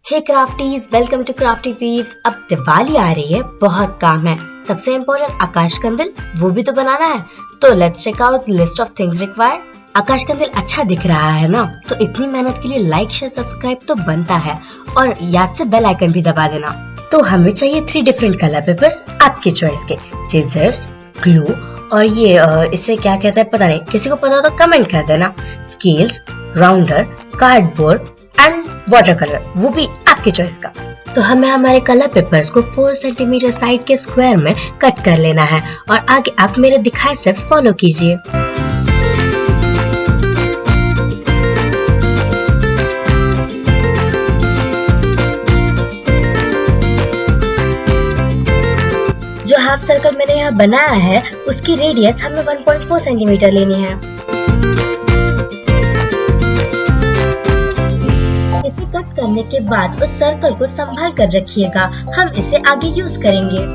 Hey crafties, welcome to crafty weaves. अब दिवाली आ रही है, बहुत काम है। सबसे इम्पोर्टेंट आकाश कंदिल, वो भी तो बनाना है। तो let's check out list of things required. आकाश कंदिल अच्छा दिख रहा है ना? तो इतनी मेहनत के लिए लाइक शेयर सब्सक्राइब तो बनता है, और याद से बेल आइकन भी दबा देना। तो हमें चाहिए 3 डिफरेंट कलर पेपर्स आपकी चॉइस के, सीजर्स, ग्लू, और ये इसे क्या कहते हैं पता नहीं, किसी को पता हो तो कमेंट कर देना। Scales, rounder, cardboard and water colour, वो भी आपकी चॉइस का। तो हमें हमारे कलर पेपर्स को 4 सेंटीमीटर साइड के स्क्वायर में कट कर लेना है, और आगे आप मेरे दिखाए स्टेप्स फॉलो कीजिए। जो हाफ सर्कल मैंने यहाँ बनाया है, उसकी रेडियस हमें 1.4 सेंटीमीटर लेनी है। इसे कट करने के बाद उस सर्कल को संभाल कर रखिएगा, हम इसे आगे यूज करेंगे।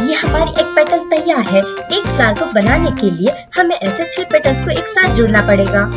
ये हमारी एक पेटल तैयार है। एक फ्लावर को बनाने के लिए हमें ऐसे 6 पेटल्स को एक साथ जोड़ना पड़ेगा।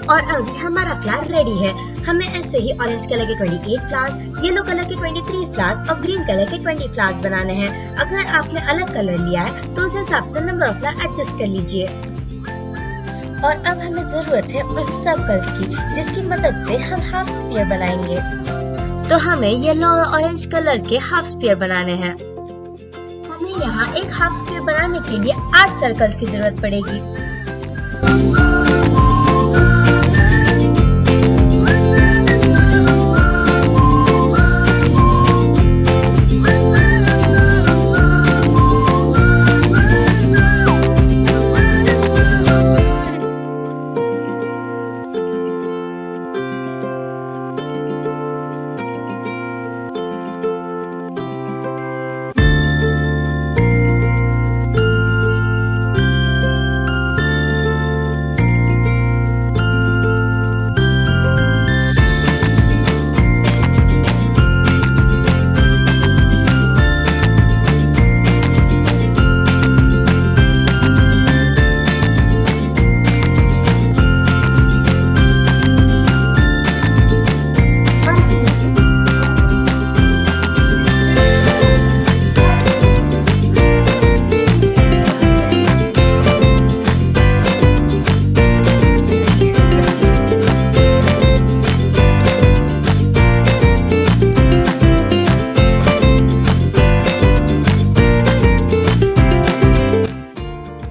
और अब हमारा फ्लावर रेडी है। हमें ऐसे ही ऑरेंज कलर के 28 फ्लावर्स, येलो कलर के 23 फ्लावर्स और ग्रीन कलर के 20 फ्लावर्स बनाने हैं। अगर आपने अलग कलर लिया है तो उस हिसाब से नंबर ऑफ फ्लावर एडजस्ट कर लीजिए। और अब हमें जरूरत है उन सर्कल्स की, जिसकी मदद से हम हाफ स्फीयर बनाएंगे। तो हमें येलो और ऑरेंज कलर के हाफ स्फीयर बनाने हैं। हमें यहाँ एक हाफ स्फीयर बनाने के लिए 8 सर्कल्स की जरूरत पड़ेगी।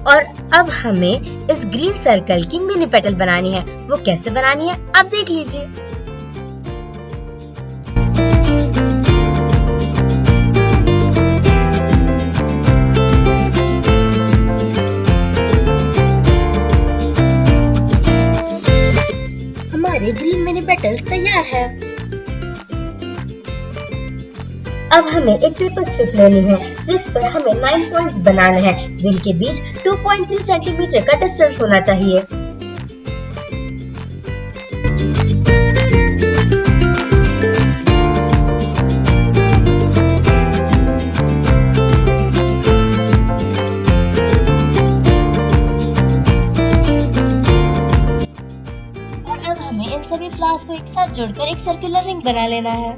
और अब हमें इस ग्रीन सर्कल की मिनी पेटल बनानी है। वो कैसे बनानी है आप देख लीजिए। हमारे ग्रीन मिनी पेटल पेटल्स तैयार है। अब हमें एक पेपर स्ट्रिप लेनी है जिस पर हमें 9 पॉइंट्स बनाने हैं जिनके बीच 2.3 सेंटीमीटर का डिस्टेंस होना चाहिए। इन सभी फ्लावर्स को एक साथ जोड़कर एक सर्कुलर रिंग बना लेना है।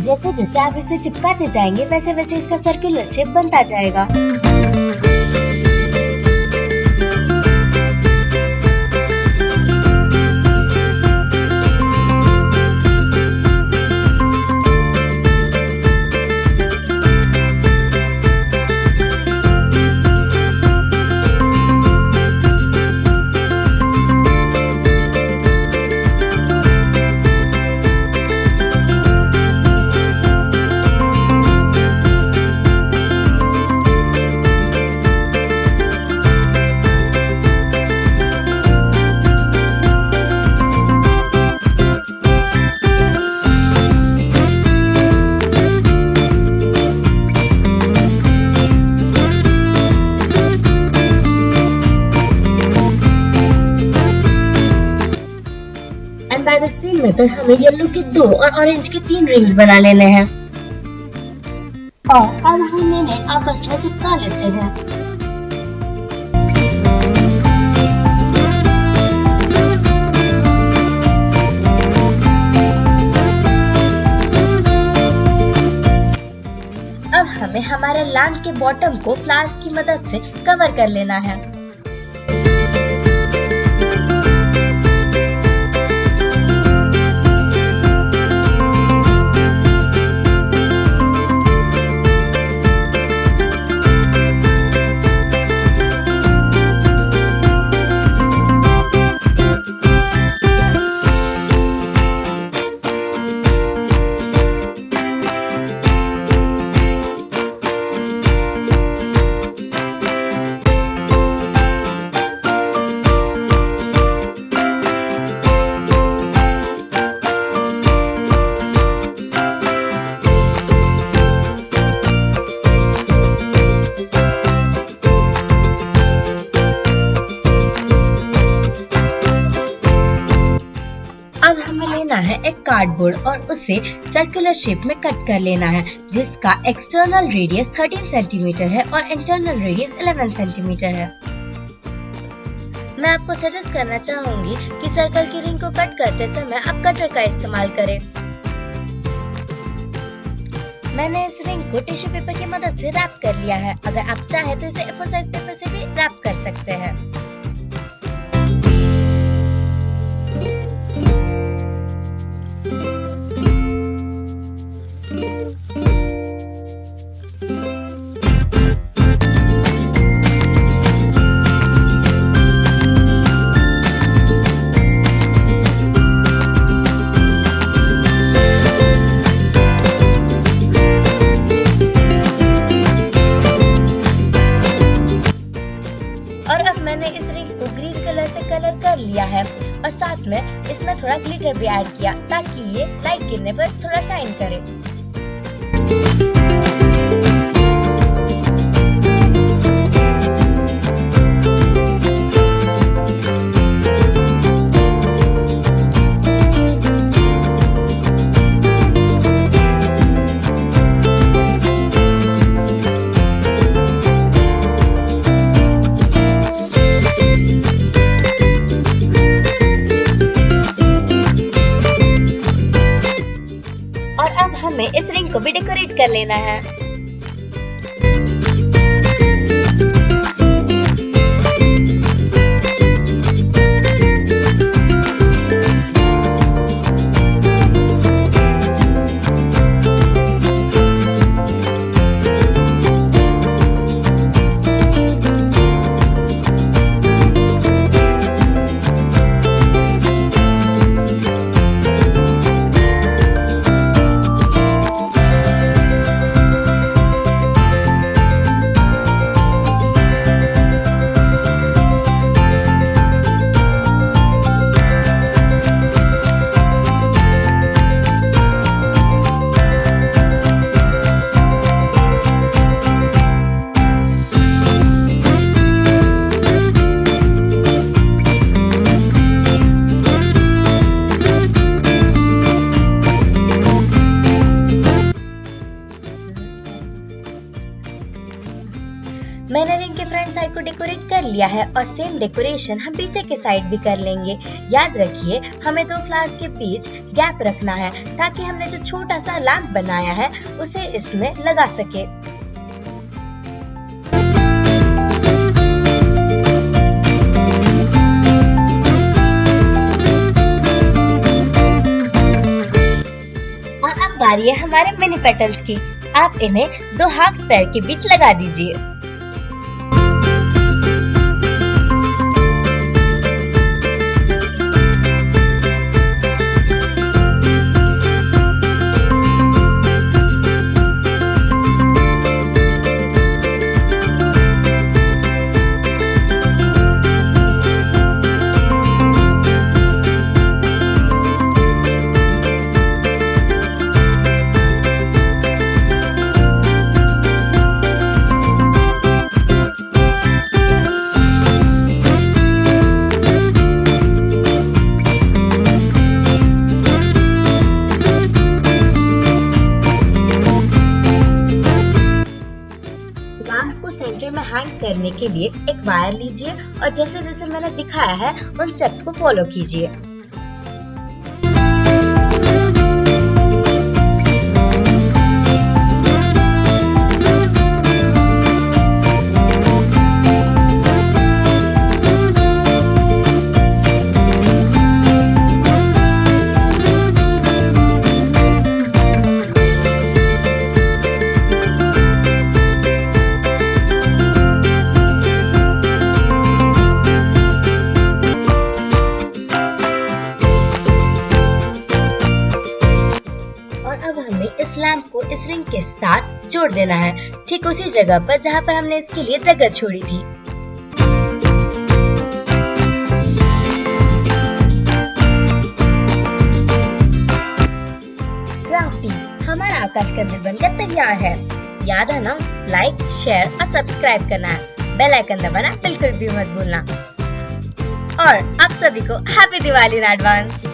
जैसे जैसे आप इसे चिपकाते जाएंगे वैसे वैसे इसका सर्कुलर शेप बनता जाएगा। बाय द सेम मेथड हमें येलो के 2 और ऑरेंज के 3 रिंग्स बना लेने हैं और अब हम इन्हें आपस में चिपका लेते हैं। अब हमें हमारे लैम्प के बॉटम को फ्लावर्स की मदद से कवर कर लेना है। अब हमें लेना है एक कार्डबोर्ड और उसे सर्कुलर शेप में कट कर लेना है जिसका एक्सटर्नल रेडियस 13 सेंटीमीटर है और इंटरनल रेडियस 11 सेंटीमीटर है। मैं आपको सजेस्ट करना चाहूंगी कि सर्कल की रिंग को कट करते समय आप कटर का इस्तेमाल करें। मैंने इस रिंग को टिश्यू पेपर की मदद से रैप कर लिया है। अगर आप चाहें तो इसे A4 साइज पेपर से भी रैप कर सकते हैं। और अब मैंने इस रिंग को ग्रीन कलर से कलर कर लिया है और साथ में इसमें थोड़ा ग्लिटर भी ऐड किया ताकि ये लाइट गिरने पर थोड़ा शाइन करे। को भी डेकोरेट कर लेना है। मैंने रिंग के फ्रंट साइड को डेकोरेट कर लिया है और सेम डेकोरेशन हम पीछे के साइड भी कर लेंगे। याद रखिए हमें 2 फ्लावर्स के बीच गैप रखना है ताकि हमने जो छोटा सा लैंप बनाया है उसे इसमें लगा सके। और अब बारी है हमारे मिनी पेटल्स की। आप इन्हें 2 हाफ पैर के बीच लगा दीजिए। सेंटर में हैंग करने के लिए एक वायर लीजिए और जैसे जैसे मैंने दिखाया है उन स्टेप्स को फॉलो कीजिए। इस लैंप को इस रिंग के साथ जोड़ देना है, ठीक उसी जगह पर जहाँ पर हमने इसके लिए जगह छोड़ी थी। क्राफ्टी, हमारा आकाश कंदिल बनकर तैयार है। याद है ना, लाइक, शेयर और सब्सक्राइब करना है। बेल आइकन दबाना बिल्कुल भी मत भूलना। और आप सभी को हैप्पी दिवाली इन एडवांस।